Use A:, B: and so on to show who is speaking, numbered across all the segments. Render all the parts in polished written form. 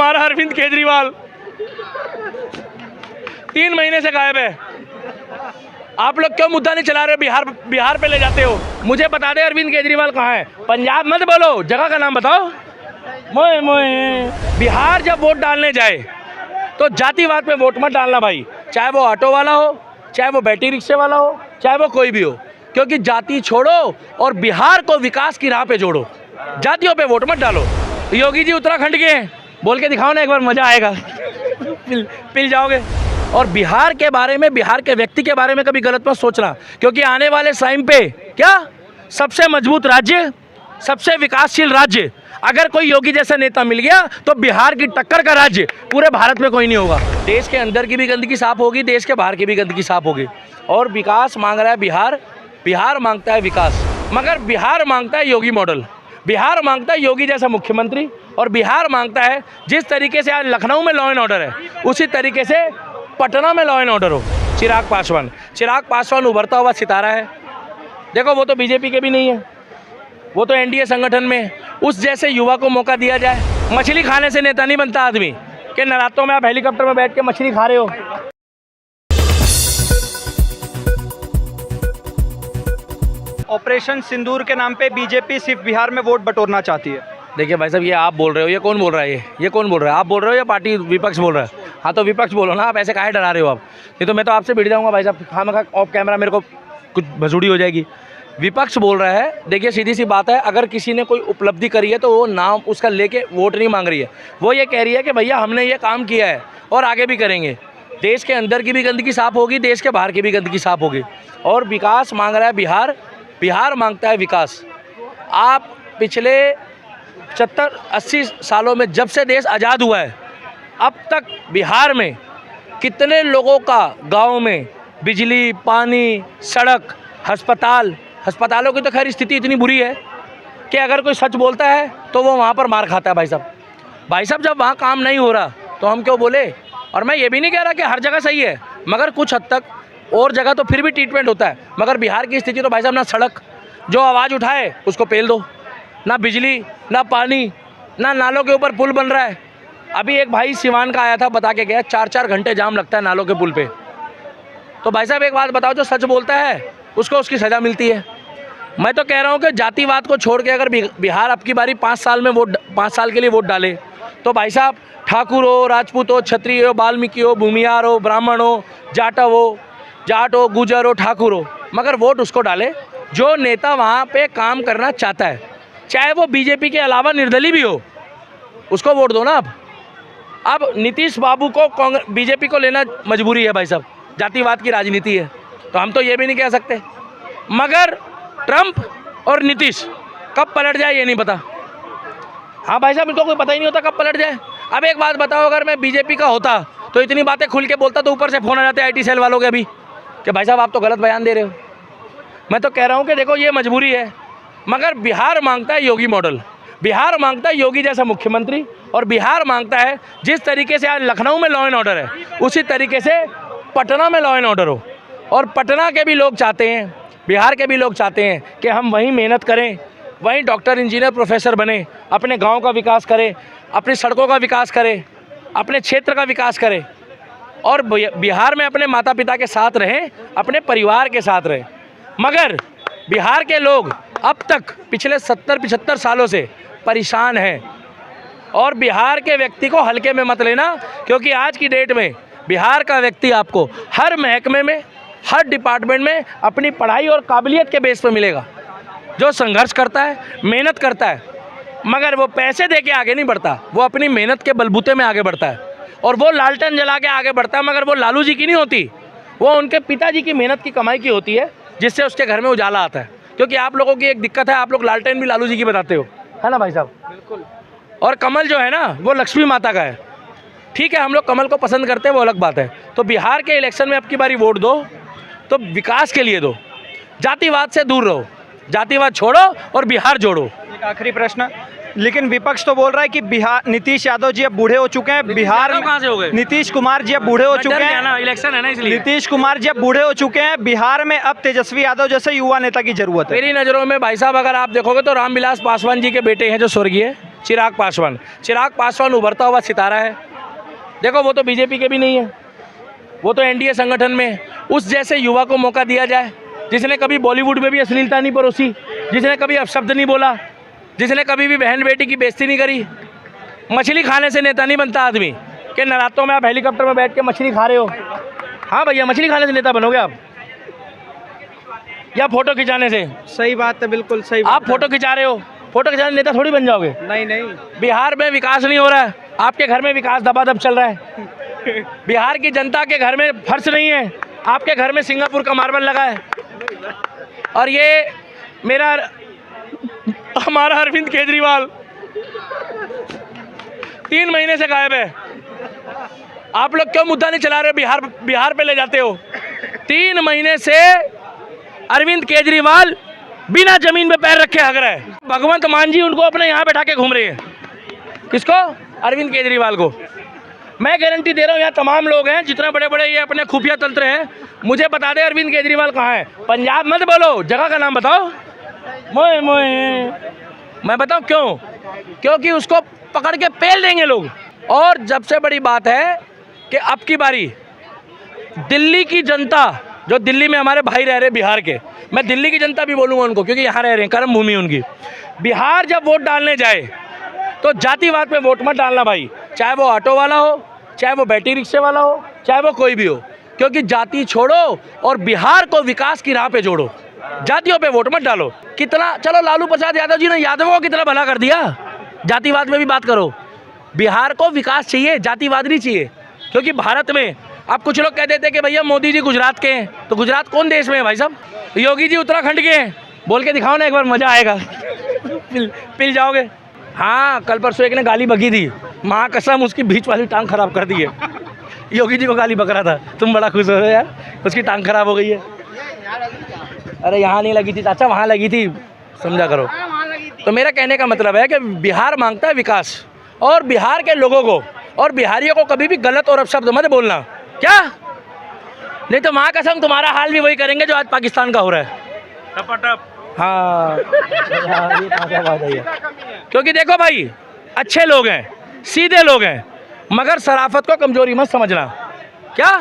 A: हमारा अरविंद केजरीवाल 3 महीने से गायब है। आप लोग क्यों मुद्दा नहीं चला रहे? बिहार पे ले जाते हो। मुझे बता दे अरविंद केजरीवाल कहाँ है? पंजाब मत बोलो, जगह का नाम बताओ। मोए मोए बिहार जब वोट डालने जाए तो जातिवाद पे वोट मत डालना भाई, चाहे वो ऑटो वाला हो, चाहे वो बैटरी रिक्शे वाला हो, चाहे वो कोई भी हो, क्योंकि जाति छोड़ो और बिहार को विकास की राह पे जोड़ो। जातियों पे वोट मत डालो। योगी जी उत्तराखंड के हैं, बोल के दिखाओ ना एक बार, मजा आएगा। पिल जाओगे। और बिहार के बारे में, बिहार के व्यक्ति के बारे में कभी गलत मत सोचना, क्योंकि आने वाले टाइम पे क्या सबसे मजबूत राज्य, सबसे विकासशील राज्य, अगर कोई योगी जैसा नेता मिल गया तो बिहार की टक्कर का राज्य पूरे भारत में कोई नहीं होगा। देश के अंदर की भी गंदगी साफ होगी, देश के बाहर की भी गंदगी साफ होगी। और विकास मांग रहा है बिहार, बिहार मांगता है विकास, मगर बिहार मांगता है योगी मॉडल, बिहार मांगता है योगी जैसा मुख्यमंत्री, और बिहार मांगता है जिस तरीके से आज लखनऊ में लॉ एंड ऑर्डर है उसी तरीके से पटना में लॉ एंड ऑर्डर हो। चिराग पासवान उभरता हुआ सितारा है। देखो वो तो बीजेपी के भी नहीं है, वो तो एनडीए संगठन में। उस जैसे युवा को मौका दिया जाए। मछली खाने से नेता नहीं बनता आदमी, कि नवरात्रों में आप हेलीकॉप्टर में बैठ के मछली खा रहे हो।
B: ऑपरेशन सिंदूर के नाम पे बीजेपी सिर्फ बिहार में वोट बटोरना चाहती है।
A: देखिए भाई साहब, ये आप बोल रहे हो, ये कौन बोल रहा है? ये कौन बोल रहा है? आप बोल रहे हो या पार्टी विपक्ष बोल रहा है? हाँ तो विपक्ष बोलो ना, आप ऐसे काहे डरा रहे हो आप? नहीं तो मैं तो आपसे भिड़ जाऊँगा भाई साहब, हाँ मैं ऑफ कैमरा मेरे को कुछ भसुड़ी हो जाएगी। विपक्ष बोल रहा है, देखिए सीधी सी बात है, अगर किसी ने कोई उपलब्धि करी है तो वो नाम उसका लेके वोट नहीं मांग रही है, वो ये कह रही है कि भैया हमने ये काम किया है और आगे भी करेंगे। देश के अंदर की भी गंदगी साफ होगी, देश के बाहर की भी गंदगी साफ होगी। और विकास मांग रहा है बिहार, बिहार मांगता है विकास। आप पिछले 70-80 सालों में जब से देश आज़ाद हुआ है अब तक बिहार में कितने लोगों का गाँव में बिजली, पानी, सड़क, अस्पतालों की तो खैर स्थिति इतनी बुरी है कि अगर कोई सच बोलता है तो वो वहाँ पर मार खाता है भाई साहब। जब वहाँ काम नहीं हो रहा तो हम क्यों बोले? और मैं ये भी नहीं कह रहा कि हर जगह सही है, मगर कुछ हद तक और जगह तो फिर भी ट्रीटमेंट होता है। मगर बिहार की स्थिति तो भाई साहब, ना सड़क, जो आवाज़ उठाए उसको पेल दो, ना बिजली, ना पानी, ना नालों के ऊपर पुल बन रहा है। अभी एक भाई सिवान का आया था, बता के गया 4-4 घंटे जाम लगता है नालों के पुल पे। तो भाई साहब एक बात बताओ, जो सच बोलता है उसको उसकी सज़ा मिलती है। मैं तो कह रहा हूँ कि जातिवाद को छोड़ के अगर बिहार अब की बारी 5 साल के लिए वोट डाले तो भाई साहब ठाकुर हो, राजपूत हो, क्षत्रिय हो, वाल्मीकि हो, भूमियार हो, ब्राह्मण हो, जाट हो, गुजर हो, ठाकुर हो, मगर वोट उसको डाले जो नेता वहाँ पे काम करना चाहता है, चाहे वो बीजेपी के अलावा निर्दलीय भी हो, उसको वोट दो ना। अब नीतीश बाबू को बीजेपी को लेना मजबूरी है भाई साहब, जातिवाद की राजनीति है, तो हम तो ये भी नहीं कह सकते। मगर ट्रंप और नीतीश कब पलट जाए ये नहीं पता। हाँ भाई साहब, इनको कोई पता ही नहीं होता कब पलट जाए। अब एक बात बताओ, अगर मैं बीजेपी का होता तो इतनी बातें खुल के बोलता तो ऊपर से फ़ोन आ जाते आईटी सेल वालों के अभी कि भाई साहब आप तो गलत बयान दे रहे हो। मैं तो कह रहा हूँ कि देखो ये मजबूरी है, मगर बिहार मांगता है योगी मॉडल, बिहार मांगता है योगी जैसा मुख्यमंत्री, और बिहार मांगता है जिस तरीके से आज लखनऊ में लॉ एंड ऑर्डर है उसी तरीके से पटना में लॉ एंड ऑर्डर हो। और पटना के भी लोग चाहते हैं, बिहार के भी लोग चाहते हैं कि हम वहीं मेहनत करें, वहीं डॉक्टर, इंजीनियर, प्रोफेसर बने, अपने गांव का विकास करें, अपनी सड़कों का विकास करें, अपने क्षेत्र का विकास करें, और बिहार में अपने माता पिता के साथ रहें, अपने परिवार के साथ रहें। मगर बिहार के लोग अब तक पिछले 70-75 सालों से परेशान हैं। और बिहार के व्यक्ति को हल्के में मत लेना, क्योंकि आज की डेट में बिहार का व्यक्ति आपको हर महकमे में, हर डिपार्टमेंट में अपनी पढ़ाई और काबिलियत के बेस पर मिलेगा, जो संघर्ष करता है, मेहनत करता है, मगर वो पैसे दे के आगे नहीं बढ़ता, वो अपनी मेहनत के बलबूते में आगे बढ़ता है। और वो लालटेन जला के आगे बढ़ता है, मगर वो लालू जी की नहीं होती, वो उनके पिताजी की मेहनत की कमाई की होती है, जिससे उसके घर में उजाला आता है। क्योंकि आप लोगों की एक दिक्कत है, आप लोग लालटेन भी लालू जी की बताते हो, है ना भाई साहब?
B: बिल्कुल।
A: और कमल जो है ना वो लक्ष्मी माता का है। ठीक है, हम लोग कमल को पसंद करते हैं, वो अलग बात है। तो बिहार के इलेक्शन में अब की बारी वोट दो तो विकास के लिए दो, जातिवाद से दूर रहो, जातिवाद छोड़ो और बिहार जोड़ो।
B: एक आखिरी प्रश्न, लेकिन विपक्ष तो बोल रहा है कि बिहार नीतीश यादव जी अब बूढ़े हो चुके हैं, बिहार में
A: कहाँ से हो गए?
B: नीतीश कुमार जी अब बूढ़े हो चुके हैं
A: ना, इलेक्शन है ना इसलिए।
B: नीतीश कुमार जी अब बूढ़े हो चुके हैं, बिहार में अब तेजस्वी यादव जैसे युवा नेता की जरूरत है।
A: मेरी नज़रों में भाई साहब अगर आप देखोगे तो रामविलास पासवान जी के बेटे हैं जो स्वर्गीय चिराग पासवान। चिराग पासवान उभरता हुआ सितारा है। देखो वो तो बीजेपी के भी नहीं है, वो तो एनडीए संगठन में। उस जैसे युवा को मौका दिया जाए, जिसने कभी बॉलीवुड में भी अश्लीलता नहीं परोसी, जिसने कभी अपशब्द नहीं बोला, जिसने कभी भी बहन बेटी की बेइज्जती नहीं करी। मछली खाने से नेता नहीं बनता आदमी, कि नरातों में आप हेलीकॉप्टर में बैठ के मछली खा रहे हो। हाँ भैया, मछली खाने से नेता बनोगे आप, या फोटो खिंचाने से?
B: सही बात है, बिल्कुल सही बात
A: आप फोटो खिंचा रहे हो, फोटो खिंचाने नेता थोड़ी बन जाओगे।
B: नहीं नहीं,
A: बिहार में विकास नहीं हो रहा है, आपके घर में विकास दबादब चल रहा है। बिहार की जनता के घर में फर्श नहीं है, आपके घर में सिंगापुर का मार्बल लगा है। और ये हमारा अरविंद केजरीवाल 3 महीने से गायब है। आप लोग क्यों मुद्दा नहीं चला रहे हो? बिहार पे ले जाते हो। 3 महीने से अरविंद केजरीवाल बिना जमीन पे पैर रखे हग रहा है। भगवंत मान जी उनको अपने यहाँ बैठा के घूम रहे हैं। किसको? अरविंद केजरीवाल को। मैं गारंटी दे रहा हूँ, यहाँ तमाम लोग हैं, जितने बड़े बड़े ये अपने खुफिया तंत्र हैं, मुझे बता दे अरविंद केजरीवाल कहाँ है। पंजाब मत बोलो, जगह का नाम बताओ। मोए मोए मैं बताऊँ क्यों? क्योंकि उसको पकड़ के पेल देंगे लोग। और सबसे बड़ी बात है कि अब की बारी दिल्ली की जनता, जो दिल्ली में हमारे भाई रह रहे बिहार के, मैं दिल्ली की जनता भी बोलूँगा उनको, क्योंकि यहाँ रह रहे हैं, कर्म भूमि उनकी। बिहार जब वोट डालने जाए तो जातिवाद पे वोट मत डालना भाई, चाहे वो ऑटो वाला हो, चाहे वो बैटरी रिक्शे वाला हो, चाहे वो कोई भी हो। क्योंकि जाति छोड़ो और बिहार को विकास की राह पे जोड़ो, जातियों पे वोट मत डालो। कितना, चलो लालू प्रसाद यादव जी ने यादवों को कितना भला कर दिया, जातिवाद में भी बात करो। बिहार को विकास चाहिए, जातिवाद नहीं चाहिए। क्योंकि भारत में अब कुछ लोग कह देते हैं कि भैया मोदी जी गुजरात के हैं, तो गुजरात कौन देश में है भाई साहब? योगी जी उत्तराखंड के हैं, बोल के दिखाओ ना एक बार, मज़ा आएगा। पिल जाओगे। हाँ, कल परसों एक ने गाली बकी थी, माँ कसम उसकी बीच वाली टांग खराब कर दी है। योगी जी को गाली बक रहा था, तुम बड़ा खुश हो रहे हो यार, उसकी टांग खराब हो गई है। अरे यहाँ नहीं लगी थी चाचा, वहाँ लगी थी, समझा करो। तो मेरा कहने का मतलब है कि बिहार मांगता है विकास, और बिहार के लोगों को और बिहारियों को कभी भी गलत और अपशब्द मत बोलना, क्या? नहीं तो माँ कसम तुम्हारा हाल भी वही करेंगे जो आज पाकिस्तान का हो रहा है। टपाटप। हाँ, क्योंकि देखो भाई, अच्छे लोग हैं, सीधे लोग हैं, मगर शराफत को कमजोरी मत समझना, क्या?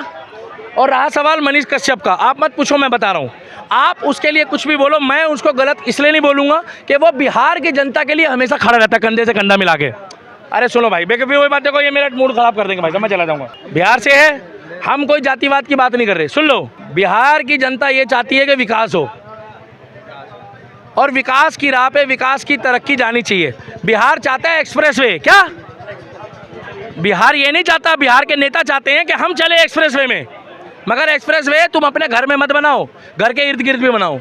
A: और रहा सवाल मनीष कश्यप का, आप मत पूछो, मैं बता रहा हूँ। आप उसके लिए कुछ भी बोलो, मैं उसको गलत इसलिए नहीं बोलूँगा कि वो बिहार की जनता के लिए हमेशा खड़ा रहता है, कंधे से कंधा मिला के। अरे सुनो भाई, बेकफी वही बात, देखो ये मेरा मूड खराब कर देंगे भाई साहब, मैं चला जाऊँगा। बिहार से है, हम कोई जातिवाद की बात नहीं कर रहे। सुन लो, बिहार की जनता ये चाहती है कि विकास हो, और विकास की राह पे विकास की तरक्की जानी चाहिए। बिहार चाहता है एक्सप्रेसवे, क्या? बिहार ये नहीं चाहता, बिहार के नेता चाहते हैं कि हम चले एक्सप्रेसवे में, मगर एक्सप्रेसवे तुम अपने घर में मत बनाओ, घर के इर्द गिर्द भी बनाओ।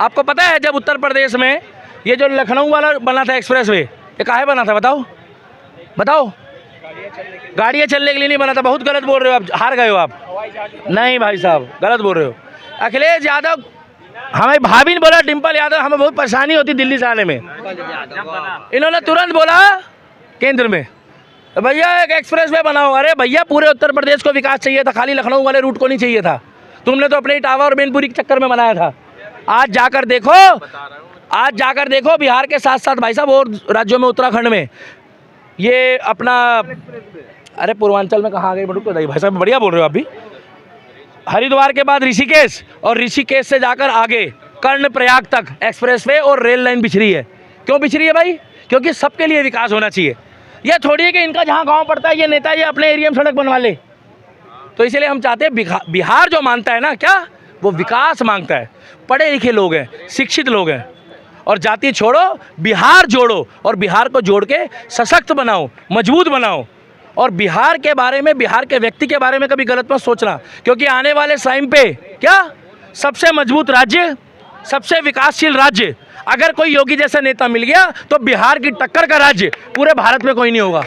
A: आपको पता है जब उत्तर प्रदेश में ये जो लखनऊ वाला बना था एक्सप्रेसवे, ये काहे बना था बताओ? बताओ। गाड़ियाँ चलने के लिए नहीं बना था। बहुत गलत बोल रहे हो आप, हार गए हो आप। नहीं भाई साहब, गलत बोल रहे हो। अखिलेश यादव, हमें भाभी ने बोला, डिम्पल यादव, हमें बहुत परेशानी होती दिल्ली से आने में, इन्होंने तुरंत बोला केंद्र में भैया एक एक्सप्रेस वे बनाओ। अरे भैया, पूरे उत्तर प्रदेश को विकास चाहिए था, खाली लखनऊ वाले रूट को नहीं चाहिए था। तुमने तो अपने इटावा और मैनपुरी के चक्कर में बनाया था। आज जाकर देखो बिहार के साथ साथ भाई साहब और राज्यों में, उत्तराखंड में, ये अपना, अरे पूर्वांचल में कहाँ आ गए भाई साहब, बढ़िया बोल रहे हो आप भी। हरिद्वार के बाद ऋषिकेश, और ऋषिकेश से जाकर आगे कर्णप्रयाग तक एक्सप्रेसवे और रेल लाइन बिछ रही है। क्यों बिछ रही है भाई? क्योंकि सबके लिए विकास होना चाहिए। यह थोड़ी है कि इनका जहाँ गांव पड़ता है ये नेता ये अपने एरिया में सड़क बनवा ले। तो इसलिए हम चाहते हैं बिहार जो मानता है ना, क्या वो विकास मांगता है। पढ़े लिखे लोग हैं, शिक्षित लोग हैं, और जाति छोड़ो, बिहार जोड़ो, और बिहार को जोड़ के सशक्त बनाओ, मजबूत बनाओ। और बिहार के बारे में, बिहार के व्यक्ति के बारे में कभी गलत मत सोचना, क्योंकि आने वाले टाइम पे क्या सबसे मजबूत राज्य, सबसे विकासशील राज्य, अगर कोई योगी जैसा नेता मिल गया तो बिहार की टक्कर का राज्य पूरे भारत में कोई नहीं होगा।